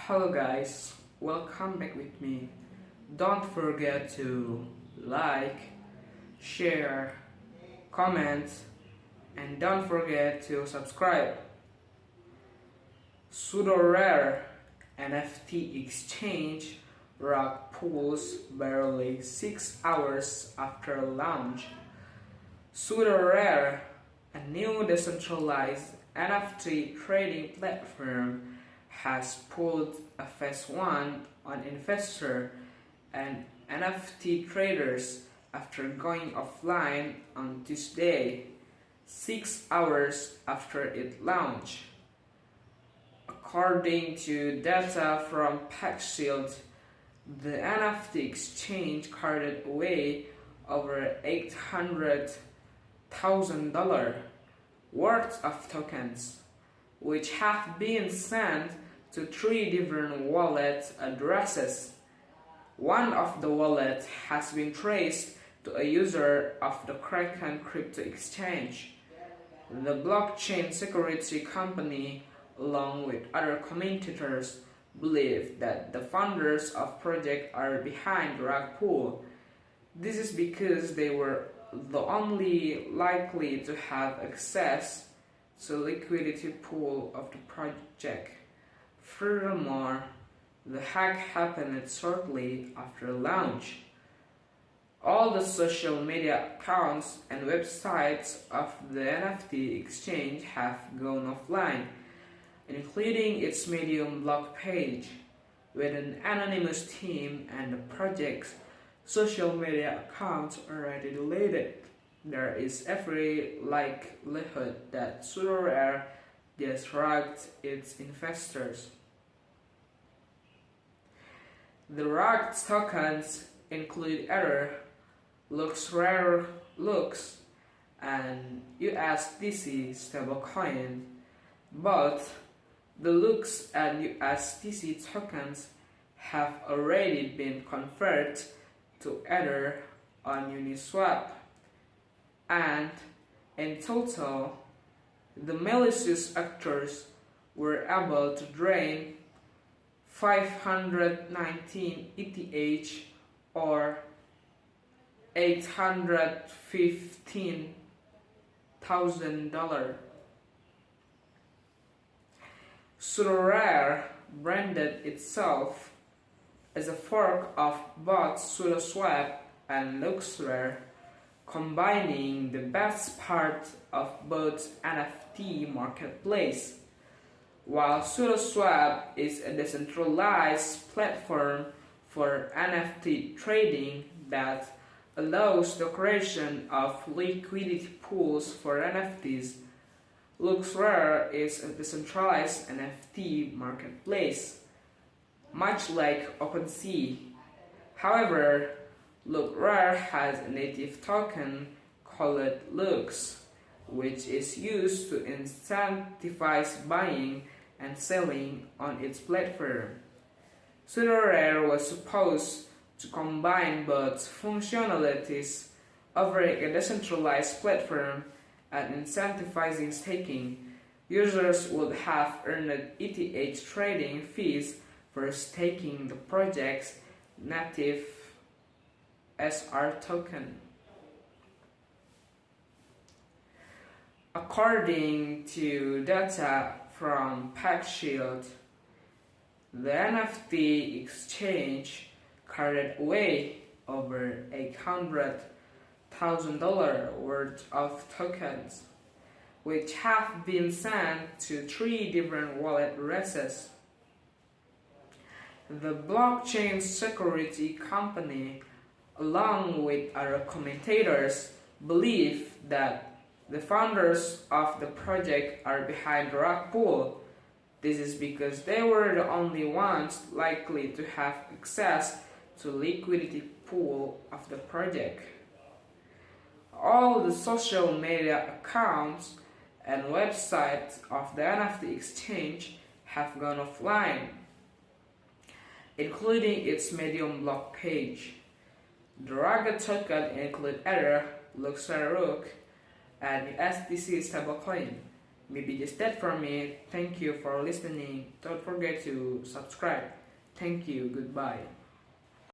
Hello guys, welcome back with me. Don't forget to like, share, comment, and don't forget to subscribe. Pseudo rare NFT exchange rug pulls barely 6 hours after launch. Pseudo rare, a new decentralized NFT trading platform, has pulled a phase 1 on investor and NFT traders after going offline on Tuesday, 6 hours after it launched. According to data from PackShield, the NFT exchange carted away over $800,000 worth of tokens, which have been sent to 3 different wallet addresses. One of the wallets has been traced to a user of the Kraken crypto exchange. The blockchain security company, along with other commentators, believe that the founders of project are behind the rug pull. This is because they were the only likely to have access to liquidity pool of the project. Furthermore, the hack happened shortly after launch. All the social media accounts and websites of the NFT exchange have gone offline, including its Medium blog page, with an anonymous team and the project's social media accounts already deleted. There is every likelihood that SudoRare just rugged its investors. The rugged tokens include Ether, Rare Lux, and USDC stablecoin. Both the Lux and USDC tokens have already been converted to Ether on Uniswap, and in total, the malicious actors were able to drain 519 ETH or $815,000. SudoRare branded itself as a fork of both SudoSwap and LuxRare, combining the best part of both NFT marketplace. While SudoSwap is a decentralized platform for NFT trading that allows the creation of liquidity pools for NFTs, LuxRare is a decentralized NFT marketplace, much like OpenSea. However, LuxRare has a native token called Lux, which is used to incentivize buying and selling on its platform. SudoRare was supposed to combine both functionalities, offering a decentralized platform and incentivizing staking. Users would have earned ETH trading fees for staking the project's native SR token. According to data from PackShield, the NFT exchange carried away over $800,000 worth of tokens, which have been sent to 3 different wallet addresses. The blockchain security company, along with other commentators, believe that the founders of the project are behind the rug pull. This is because they were the only ones likely to have access to liquidity pool of the project. All the social media accounts and websites of the NFT exchange have gone offline, including its Medium blog page. The rugged token include Ether, Luxembourg, and USDC stablecoin. Maybe just that for me. Thank you for listening. Don't forget to subscribe. Thank you. Goodbye.